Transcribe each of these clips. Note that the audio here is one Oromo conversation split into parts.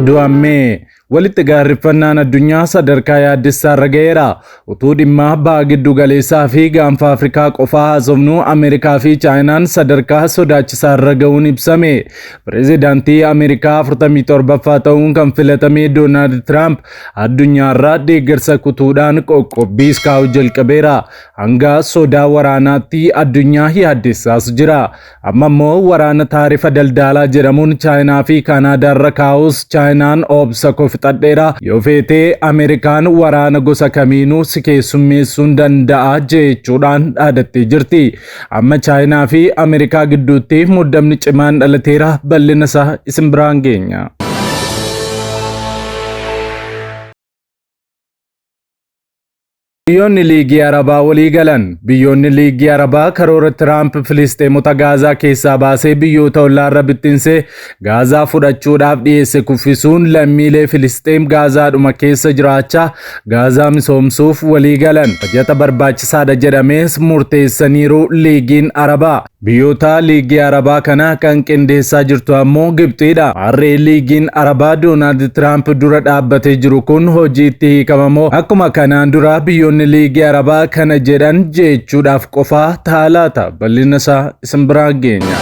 Oduu'ammee walitti gaarrifannaan addunyaa sadarkaa yaaddessaa irra ga'eera. Utuu dhimma baha giddu galeessaa fi gaanfa Afrikaa qofaa haasofnu Ameerikaa fi Chaayinaan sadarkaa sodaachisaa irra ga'uun ibsame. Pireezidaantii Ameerikaa 47ffaa ta'uun kan filatame Doonaald Tiraamp addunyaarraa deeggarsa kutuudhaan qoqqobbii kaa'uu jalqabeera. Hanga sodaa waraanaatti addunyaa yaaddessaas jira. Amma immoo waraana taarifa daldalaa jedhamuun Chaayinaa fi Kaanaadaarra kaa'us Chaayinaan obsa fixadheera yoo feete Ameerikaan waraana gosa kamiinuu si keessummeessuun danda'a jechuudhaan dhaadattee jirti. Amma Chaayinaa fi Ameerikaa gidduutti muddamni cimaan dhalateera. Bal'ina isaa isin biraan geenya. Biyyoonni Liigii Arabaa walii galan. Biyyoonni Liigii Arabaa karoora Tiraamp Filisteemota Gaazaa keessaa baasee biyyoota ollaarra bittinsee Gaazaa fudhachuudhaaf dhiyeesse kuffisuun lammiilee Filisteem Gaazaadhuma keessa jiraachaa Gaazaa misoomsuuf walii galan. Bajata barbaachisaadha jedhamees murteessaniiru Liigiin Arabaa. Biyyoota Liigii Arabaa kana kan qindeessaa jirtu ammoo Gibxiidha. Harree Liigiin Arabaa Doonaald Tiraamp dura dhaabbatee jiru kun hojiitti hiikamamoo akkuma kanaan dura biyyoonni Liigii Arabaa kana jedhan jechuudhaaf qofaa taalaata. Bal'ina isaa isin biraan geenya.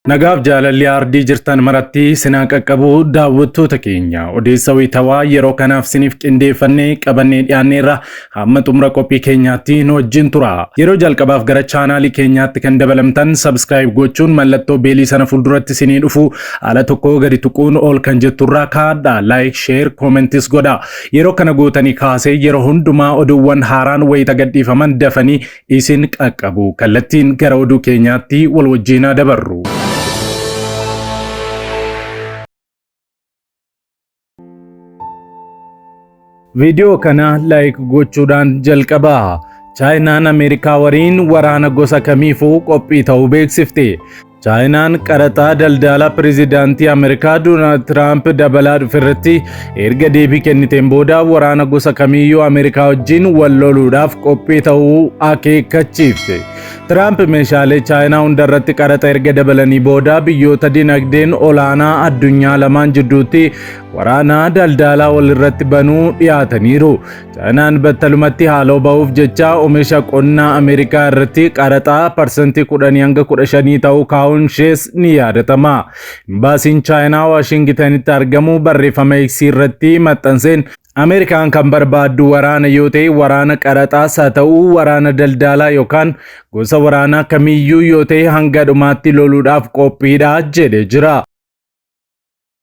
Nagaaf jaalalli ardii jirtan maratti sinaa qaqqabu daawwattoota keenya odeessa wayitawaa yeroo kanaaf siniif qindeeffannee qabannee dhiyaanneerra hamma xumura qophii keenyaatti nu wajjin tura. Yeroo jalqabaaf gara chaanaalii keenyaatti kan dabalamtan subscribe gochuun mallattoo beelii sana fuulduratti sinii dhufu ala tokko gadi tuquun ol kan jetturraa kaadha. Like, share, commentis godha. Yeroo kana gootanii kaasee yeroo hundumaa oduuwwan haaraan wayita gadhiifaman dafanii isin qaqqabu. Kallattiin gara oduu keenyaatti wal wajjinaa dabarru. Video kana like gochuudhaan jalqabaa. Chaayinaan Ameerikaa waliin waraana gosa kamiifuu qophii ta'uu beeksifte. Chaayinaan qaraxa daldala pireezidaantii Ameerikaa Doonaald Tiraamp dabalaa dhufirratti erga deebii kenniteen booda waraana gosa kamiiyyuu Ameerikaa wajjin wal loluudhaaf qophii ta'uu akeekkachiifte. Tiraamp meeshaalee Chaayinaa hundarratti qaraxa erga dabalanii booda biyyoota dinagdeen olaanaa addunyaa lamaan jidduutti waraana daldalaa walirratti banuu dhiyaataniiru. Chaayinaan battalumatti haaloo ba'uuf jecha oomisha qonnaa Ameerikaa irratti qaraxa parsantii 10 hanga 15 ta'uu kaa'uun ishees ni yaadatama. Imbaasiin Chaayinaa Waashingitanitti argamu barreeffama X irratti maxxanseen Ameerikaan kan barbaaddu waraana yoo ta'e waraana qaraxaas haa ta'u waraana daldalaa yookaan gosa waraanaa kamiiyyuu yoo ta'e hanga dhumaatti loluudhaaf qophiidha jedhee jira.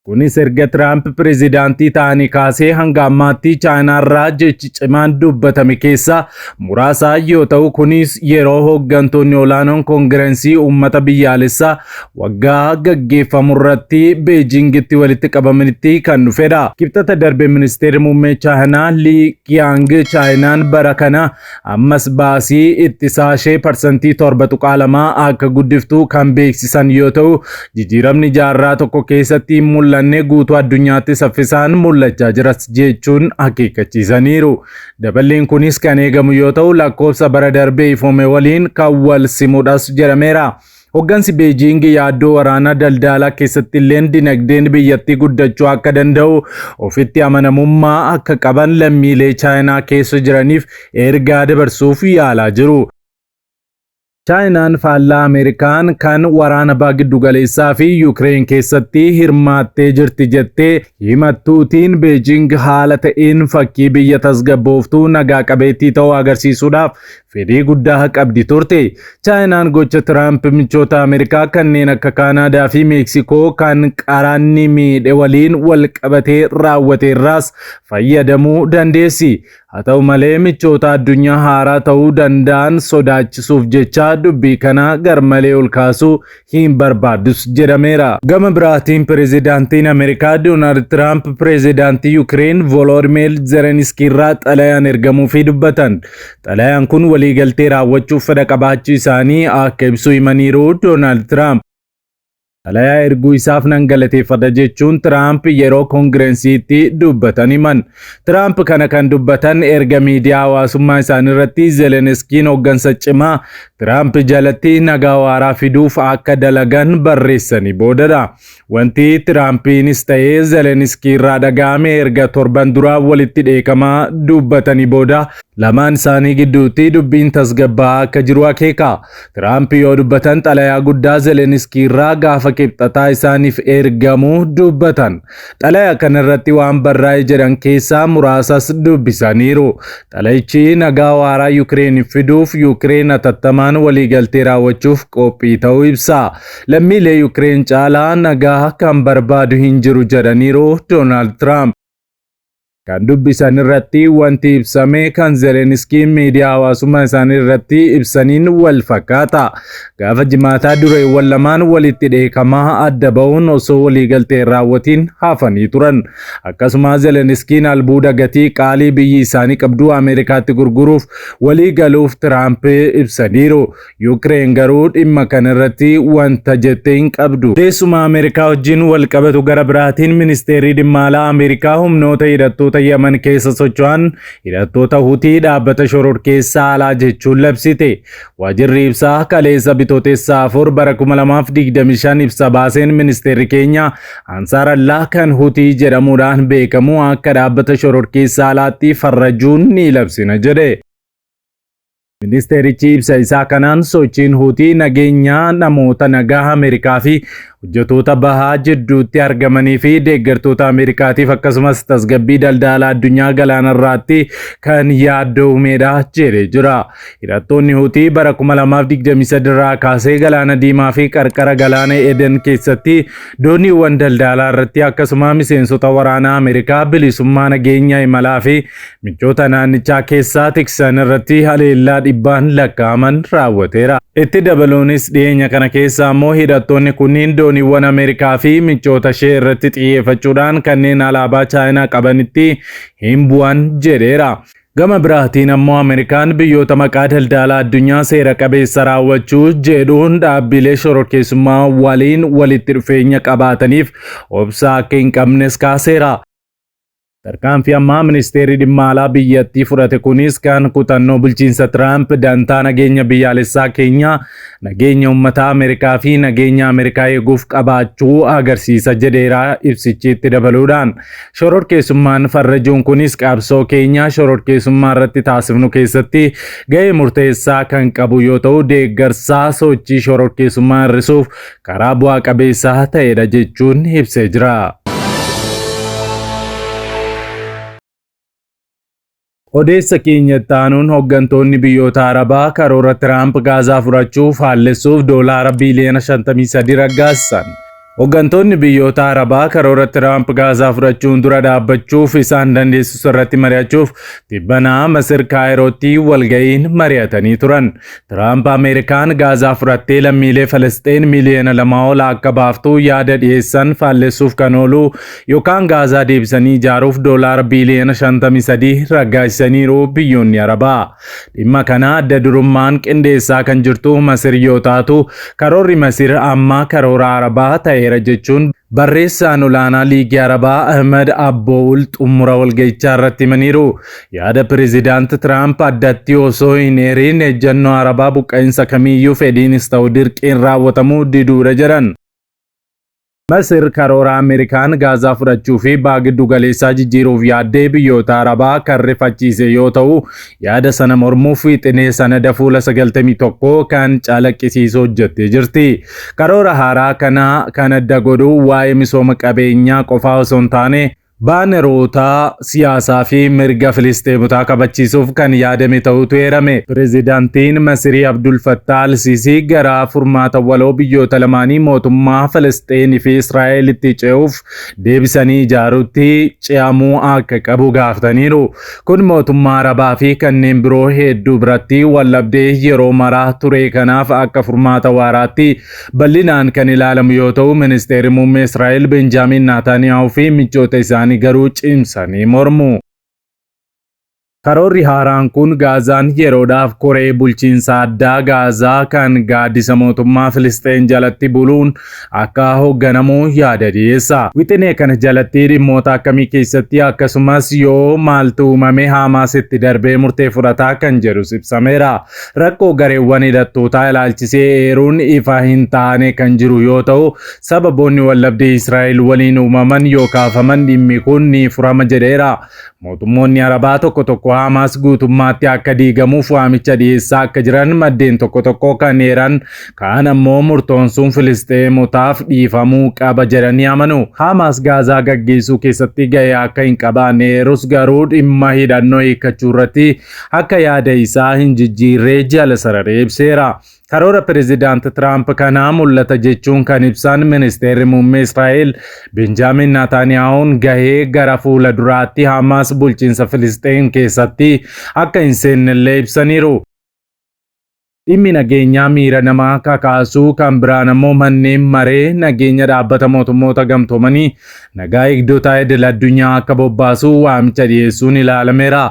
Kunis erga Tiraamp pireezidaantii ta'anii kaasee hanga ammaatti Chaayinaarraa jechi cimaan dubbatame keessaa muraasa yoo ta'u kunis yeroo hooggantoonni olaanoon koongirensii uummata biyyaalessaa waggaa gaggeeffamu irratti Beejingitti walitti qabamanitti kan dhufedha. Kibxata darbe ministeerri muummee Chaayinaa Lii Qiyaang Chaayinaan bara kana ammas baasii ittisaa ishee parsantii 7.2 akka guddiftu kan beeksisan yoo ta'u jijjiiramni jaarraa tokko keessatti mul'anne guutuu addunyaatti saffisaan mul'achaa jiras jechuun akeekkachiisaniiru. Daballiin kunis kan eegamu yoo ta'u lakkoofsa bara darbee ifoome waliin kan wal simudhas jedhameera. Hoggansi Beejing yaaddoo waraana daldalaa keessatti illee dinagdeen biyyattii guddachuu akka danda'u ofitti amanamummaa akka qaban lammiilee Chaayinaa keessa jiraniif ergaa dabarsuuf yaalaa jiru. Chaayinaan faallaa Ameerikaan kan waraana baha giddu galeessaa fi Yuukireen keessatti hirmaattee jirti jettee himattuutiin Beejing haala ta'een fakkii biyya tasgabbooftuu nagaa qabeettii ta'uu agarsiisuudhaaf fedhii guddaa qabdi turte. Chaayinaan gocha Tiraamp michoota Ameerikaa kanneen akka Kaanaadaa fi Meeksikoo kan qaraanni miidhe waliin wal qabatee raawwateerraas fayyadamuu dandeessi. Haa ta'u malee michoota addunyaa haaraa ta'uu danda'an sodaachisuuf jecha dubbii kana garmalee ol kaasuu hin barbaaddus jedhameera. Gama biraatiin pireezidaantiin Ameerikaa Doonaald Tiraamp pireezidaantii Yuukireen Volodimir Zelenskii irraa xalayaan ergamuufii dubbatan. Xalayaan kun waliigaltee raawwachuuf fedha qabaachuu isaanii akka ibsu himaniiru Doonaald Tiraamp. Xalayaa erguu isaaf nan galateeffadha jechuun Tiraamp yeroo koongireensiitti dubbatan himan. Tiraamp kana kan dubbatan erga miidiyaa hawaasummaa isaanii irratti Zelenskiin hooggansa cimaa Tiraamp jalatti nagaa waaraa fiduuf akka dalagan barreessanii boodadha. Wanti Tiraampiinis ta'ee Zelenskii irraa dhaga'ame erga torban duraa walitti dheekamaa dubbatanii booda lamaan isaanii gidduutti dubbiin tasgabbaa'aa akka jiru akeeka. Tiraamp yoo dubbatan xalayaa guddaa Zelenskii irraa gaafa qibxataa isaaniif ergamuu dubbatan. Xalayaa kana irratti waan barraa'e jedhan keessaa muraasas dubbisaniiru. Xalayichi nagaa waaraa Yukireeniif fiduuf Yukireen hatattamaan waliigaltee raawwachuuf qophii ta'uu ibsa. Lammiilee Yukireen caalaa nagaa kan barbaadu hin jiru jedhaniiru Doonaald Tiraamp. Kan dubbisan irratti wanti ibsame kan Zelenskiin miidiyaa hawaasummaa isaanii irratti ibsaniin wal fakkaata. Gaafa jimaataa dureewwan lamaan walitti dheekamaa adda ba'uun osoo waliigaltee hin raawwatiin hafanii turan. Akkasuma Zelenskiin albuuda gatii qaalii biyyi isaanii qabdu Ameerikaatti gurguruuf walii galuuf Tiraamp ibsaniiru. Yukireen garuu dhimma kana irratti wanta jettee hin qabdu. Odeessuma Ameerikaa wajjin wal qabatu gara biraatiin ministeerri dhimma alaa Ameerikaa humnoota hidhattoota Yemen keessa socho'an hidhattoota Hutii dhaabbata shororkeessaa alaa jechuun labsite. Waajjirri ibsaa kaleessa bitootessa 4 bara 2025 ibsa baaseen ministeerri keenya Ansaar Allah kan Hutii jedhamuudhaan beekamu akka dhaabbata shororkeessaa alaatti farrajuun ni labsina jedhe. Ministeerichi ibsa isaa kanaan sochiin Hutii nageenya namoota nagaa Ameerikaa fi hojjettoota bahaa jidduutti argamanii fi deeggartoota Ameerikaatiif akkasumas tasgabbii daldala addunyaa galaanarraatti kan yaadda'uumedha jedhee jira. Hidhattoonni Hutii bara 2023 irraa kaasee galaana diimaa fi qarqara galaana Eden keessatti dooniiwwan daldalaa irratti akkasuma miseensota waraanaa Ameerikaa bilisummaa nageenya imalaa fi michoota naannichaa keessaa tiksan irratti haleellaa dhibbaan lakkaa'aman raawwateera. Itti dabaluunis dhiyeenya kana keessa ammoo hidhattoonni kunniin dooniiwwan Ameerikaa fi michoota ishee irratti xiyyeeffachuudhaan kanneen alaabaa Chaayinaa qabanitti hin bu'an jedheera. Gama biraatiin ammoo Ameerikaan biyyoota maqaa daldala addunyaa seera qabeessa raawwachuu jedhuun dhaabbilee shororkeessummaa waliin walitti dhufeenya qabaataniif obsa akka hin qabnes kaaseera. Tarkaanfii ammaa ministeerri dhimma alaa biyyattii fudhate kunis kan kutannoo bulchiinsa Tiraamp dantaa nageenya biyyaalessaa keenya nageenya uummata Ameerikaa fi nageenya Ameerikaa eeguuf qabaachuu agarsiisa jedheera ibsichi itti dabaluudhaan. Shororkeessummaan farrajuun kunis qabsoo keenya shororkeessummaa irratti taasifnu keessatti gahee murteessaa kan qabu yoo ta'u deeggarsaa sochii shororkeessummaa hir'isuuf karaa bu'aa qabeessa ta'edha jechuun ibsee jira. Odeessa keenyatti aanuun hooggantoonni biyyoota Arabaa karoora Tiraamp Gaazaa fudhachuuf faallessuuf doolaara biiliyoona 53 raggaasisan. Hooggantoonni biyyoota Arabaa karoora Tiraamp Gaazaa fudhachuun dura dhaabbachuuf isaan dandeessisu irratti mari'achuuf tibbanaa Masir Kaayirootti walga'iin mari'atanii turan. Tiraamp Ameerikaan Gaazaa fudhattee lammiilee Falasxeen miliyoona 2 ol akka baaftuu yaada dhiyeessan faallessuuf kan oolu yookaan Gaazaa deebisanii ijaaruuf doolaara biiliyoona 53 raggaasisaniiru biyyoonni Arabaa. Dhimma kana adda durummaan qindeessaa kan jirtu Masir yoo taatu karoorri Masir amma karoora Arabaa ta'e jechuun barreessaan olaanaa liigii Arabaa Ahmed Abboul xumura walga'ichaa irratti himaniiru. Yaada pireezidaanti Tiraamp addatti osoo hin eeriin ejjennoo Arabaa buqqa'insa kamiiyyuu fedhiinis ta'u dirqiin raawwatamuu diduudha jedhan. Masir karoora Ameerikaan Gaazaa fudhachuu fi baagiddu galeessaa jijjiiruuf yaaddee biyyoota Arabaa kan rifachiise yoo ta'u yaada sana mormuuf wixinee sanada fuula 91 kan calaqqisiisu hojjettee jirti. Karoora haaraa kana kan adda godhu waa'ee misooma qabeenyaa qofaa osoo hin taane baaneroota siyaasaa fi mirga Filisteemotaa kabachiisuuf kan yaadame ta'utu eerame. Pireezidaantiin Masirii Abdul Fattah al-Siisii gara furmaata waloo biyyoota lamaanii mootummaa Filisxeenii fi Israa'elitti ce'uuf deebisanii ijaaruutti ce'amuu akka qabu gaafataniiru. Kun mootummaa Arabaa fi kanneen biroo hedduu biratti wallabdee yeroo maraa ture kanaaf akka furmaata waaraatti bal'inaan kan ilaalamu yoo ta'u ministeerri muummee Israa'el Benjaamin Naataaniyaahu fi michoota isaanii garuu cimsanii mormu. Karoorri haaraan kun Gaazaan yeroodhaaf koree bulchiinsa addaa Gaazaa kan gaaddisa mootummaa Filisxeen jalatti buluun akka hoogganamu yaada dhiyeessa. Wixinee kana jalatti dhimmoota akkamii keessatti akkasumas yoo maaltu uumame Hamaas itti darbee murtee fudhataa kan jedhus ibsameera. Rakkoo gareewwan hidhattootaa ilaalchisee eeruun ifa hin taane kan jiru yoo ta'u, sababoonni wallabdee Israa'el waliin uumaman yoo kaafaman dhimmi kun ni furama jedheera. Mootummoonni Arabaa tokko Hamaas guutummaatti akka diigamuuf waamicha dhiyeessaa akka jiran maddeen tokko kan eeran, kaan ammoo murtoon sun Filisxeemotaaf dhiifamuu qaba jedhanii amanu. Hamaas Gaazaa gaggeessuu keessatti gahee akka hin qabaanne eerus garuu dhimma hidhannoo hiikkachuu irratti akka yaada isaa hin jijjiirree jala sararee ibseera. Karoora Pireezidaanti Tiraamp kanaa mul'ata jechuun kan ibsan Ministeerri Muummee Israa'el Benjaamin Naataaniyaahuun gahee gara fuula duraatti Hamaas bulchiinsa Filisxeen keessatti akka hin seennellee ibsaniiru. Dhimmi nageenyaa miira namaa kakaasuu kan biraan ammoo manneen maree nageenya dhaabbata mootummoota gamtoomanii nagaa eegdota idil addunyaa akka bobbaasu waamicha dhiyeessuun ilaalameera.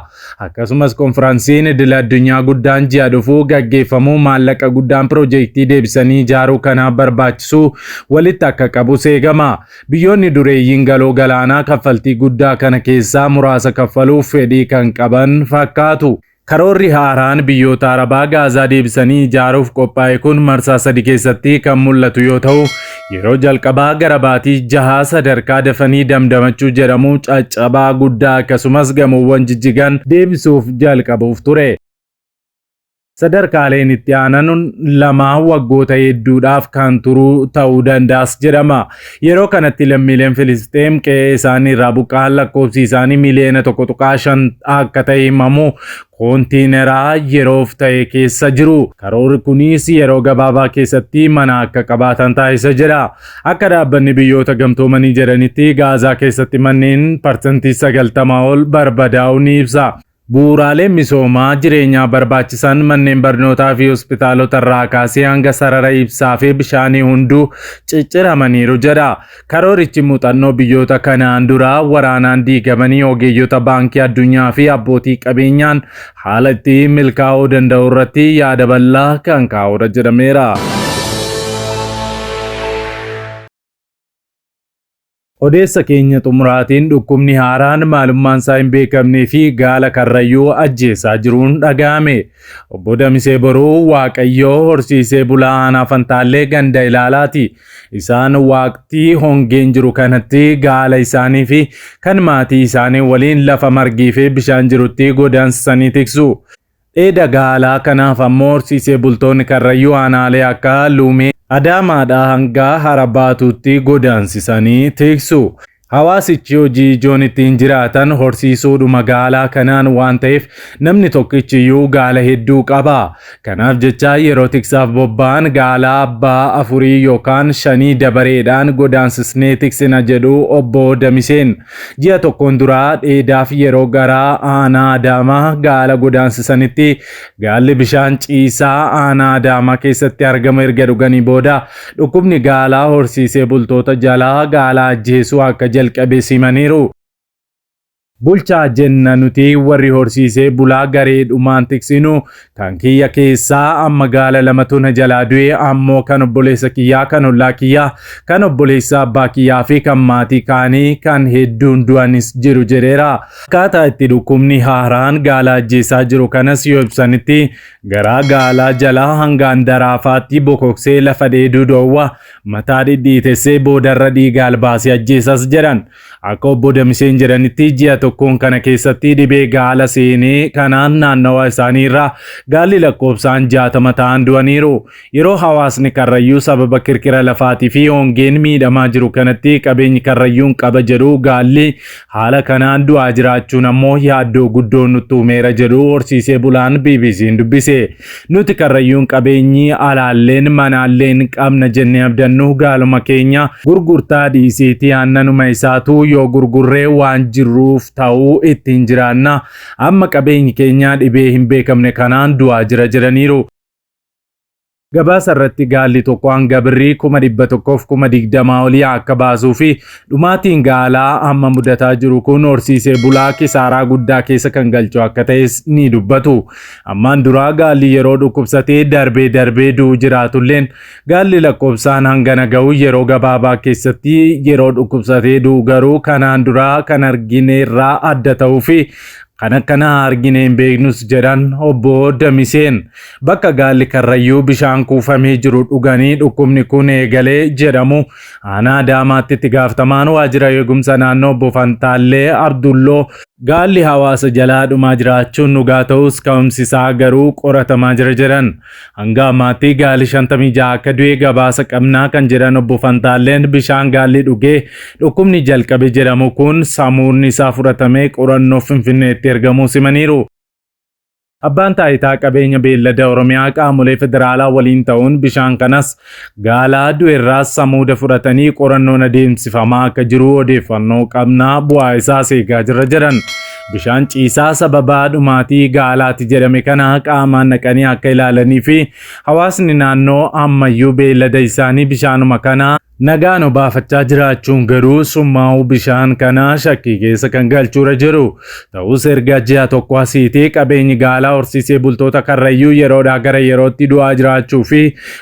Akkasumas konfiraansiin idil addunyaa guddaan ji'a dhufuu gaggeeffamuu maallaqa guddaan piroojeektii deebisanii ijaaruu kanaaf barbaachisu walitti akka qabu eegama. Biyyoonni dureeyyiin galoo galaanaa kaffaltii guddaa kana keessaa muraasa kaffaluuf fedhii kan qaban fakkaatu. Karoorri haaraan biyyoota Arabaa Gaazaa deebisanii ijaaruuf qophaa'e kun marsaa 3 keessatti kan mul'atu yoo ta'u, yeroo jalqabaa gara baatii 6 sadarkaa dafanii damdamachuu jedhamu caccabaa guddaa akkasumas gamoowwan jijjigan deebisuuf jalqabuuf ture. Sadarkaaleen itti aanan lamaa waggoota hedduudhaaf kan turuu ta'uu danda'as jedhama. Yeroo kanatti lammiileen Filisxeem qe'ee isaanii irraa buqqa'an lakkoofsi isaanii miliyoona 1.5 akka ta'e himamu koontiineraa yeroof ta'e keessa jiru. Karoorri kunis yeroo gabaabaa keessatti mana akka qabaatan taasisa jedha. Akka dhaabbanni biyyoota gamtoomanii jedhanitti Gaazaa keessatti manneen parsantii 90 ol barbadaa'uu ni ibsa. Bu'uuraaleen misoomaa jireenyaa barbaachisan manneen barnootaa fi hospitaalota irraa kaasee hanga sarara ibsaa fi bishaanii hunduu cicciramaniiru jedha. Karoorichi muuxannoo biyyoota kanaan dura waraanaan diigamanii ogeeyyota baankii addunyaa fi abbootii qabeenyaan haala itti milkaa'uu danda'u irratti yaada bal'aa kan kaa'udha jedhameera. Odeessa keenya xumuraatiin dhukkubni haaraan maalummaan isaa hin beekamnee fi gaala karrayyuu ajjeesaa jiruun dhaga'ame. Obbo Damisee Boruu Waaqayyoo horsiisee bulaa aanaa Fantaallee ganda ilaalaati. Isaan waqtii hongeen jiru kanatti gaala isaanii fi kan maatii isaanii waliin lafa margii fi bishaan jirutti godaansisanii tiksu. Dheeda gaalaa kanaaf ammoo horsiisee bultoonni karrayyuu aanaalee akka Luumee Adaamaadhaa hanga Harabaatuutti godaansisanii tiksu. Hawaasichi hojii ijoon ittiin jiraatan horsiisuudhuma gaalaa kanaan waan ta'eef namni tokkichiyyuu gaala hedduu qaba. Kanaaf jecha yeroo tiksaaf bobba'an gaala abbaa 4 yookaan 5 dabareedhaan godaansisnee tiksina jedhu obbo Damiseen. Ji'a tokkoon duraa dheedaaf yeroo garaa aanaa Adaamaa gaala godaansisanitti gaalli bishaan ciisaa aanaa Adaamaa keessatti argamu erga dhuganii booda dhukkubni gaalaa horsiisee bultoota jalaa gaala ajjeesuu akka jalqabe simaniiru. Bulchaa jenna nuti warri horsiisee bulaa gareedhumaan tiksinu kan kiyya keessaa amma gaala lamatu na jalaa du'e ammoo kan obboleessa kiyyaa kan ollaa kiyyaa kan obboleessa abbaa kiyyaa fi kan maatii kaanii kan hedduun du'anis jiru jedheera. Akkaataa itti dhukkubni haaraan gaala ajjeesaa jiru kanas yoo ibsanitti garaa gaalaa jalaa hanga handaraafaatti bokoksee lafa dheeduu dhoowwa mataa dhidhiitessee boodarra dhiiga albaasee ajjeesas jedhan. Akka obbo Damiseen jedhanitti ji'a tokkoon kana keessatti dhibee gaala seenee kanaan naannawaa isaanii irraa gaalli lakkoofsaan 60 ta'an du'aniiru. Yeroo hawaasni karrayyuu sababa kirkira lafaatii fi hongeen miidhamaa jiru kanatti qabeenyi karrayyuun qaba jedhu gaalli haala kanaan du'aa jiraachuun ammoo yaaddoo guddoon nutti uumeera jedhu horsiisee bulaan BBC'n dubbise. Nuti karrayyuun qabeenyi alaalleen manaalleen qabna jennee abdannu gaaluma keenya gurgurtaa dhiisiitii aannanuma isaatu yoo gurgurree waan jirruuf ta'uu ittiin jiraanna amma qabeenyi keenya dhibee hin beekamne kanaan du'aa jira jedhaniiru. gabaasa irratti gaalli tokko hanga birrii 1,120 olii akka baasuu fi dhumaatiin gaalaa amma mudataa jiru kun horsiisee bulaa kisaaraa guddaa keessa kan galchu akka ta'es ni dubbatu. Ammaan duraa gaalli yeroo dhukkubsatee darbee du'u jiraatulleen gaalli lakkoofsaan hangana ga'u yeroo gabaabaa keessatti yeroo dhukkubsatee du'u garuu kanaan duraa kan argine irraa adda ta'uu fi kan akkana argine hin beeknus jedhan obbo Damiseen. Bakka gaalli Karrayyuu bishaan kuufamee jiru dhuganii dhukkubni kun eegalee jedhamu aanaa Adaamaatti itti gaafatamaan waajjira eegumsa naannoo obbo Fantaallee Abdulloo gaalli hawaasa jalaa dhumaa jiraachuun dhugaa ta'us ka'umsisaa garuu qoratamaa jira jedhan. Hanga ammaatti gaalli 56 akka du'e gabaasa qabnaa kan jedhan obbo Fantaalleen bishaan gaalli dhugee dhukkubni jalqabe jedhamu kun samuurni isaa fudhatamee qorannoo Finfinneetti ergamuu simaniiru. Abbaan taayitaa qabeenya beellada Oromiyaa qaamolee federaalaa waliin ta'uun bishaan kanas gaalaa du'eerraas samuuda fudhatanii qorannoon adeemsifamaa akka jiru odeeffannoo qabnaa bu'aa isaa seegaa jira jedhan. Bishaan ciisaa sababaa dhumaatii gaalaati jedhame kana qaamaan naqanii akka ilaalanii fi hawaasni naannoo ammayyuu beellada isaanii bishaanuma kana nagaan obaafachaa jiraachuun garuu summaa'uu bishaan kana shakkii keessa kan galchuura jiru. Ta'us erga ji'a tokko asiitii qabeenyi gaalaa horsiisee bultoota Karrayyuu yeroodhaa gara yerootti du'aa jiraachuu fi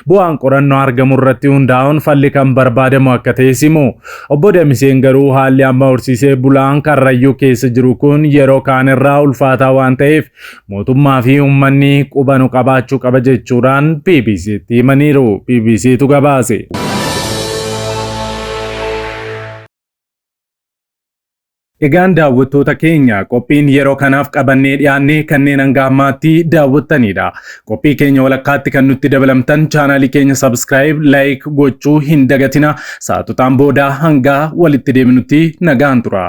bu'aan qorannoo argamu irratti hundaa'uun falli kan barbaadamu akka ta'e himu. Obbo Damiseen garuu haalli amma horsiisee bulaan Karrayyuu keessa jiru kun yeroo kaan irraa ulfaataa waan ta'eef mootummaa fi uummanni qubanu qabaachuu qaba jechuudhaan BBC'tti himaniiru. BBC'tu gabaase. Egaan daawwattoota keenya qophiin yeroo kanaaf qabannee dhiyaanne kanneen hanga ammaatti daawwattanidha. Qophii keenya walakkaatti kan nutti dabalamtan chaanaalii keenya subscribe, like gochuu hin dagatina. Sa'aatotaan booda hanga walitti deebinutti nagaan tura.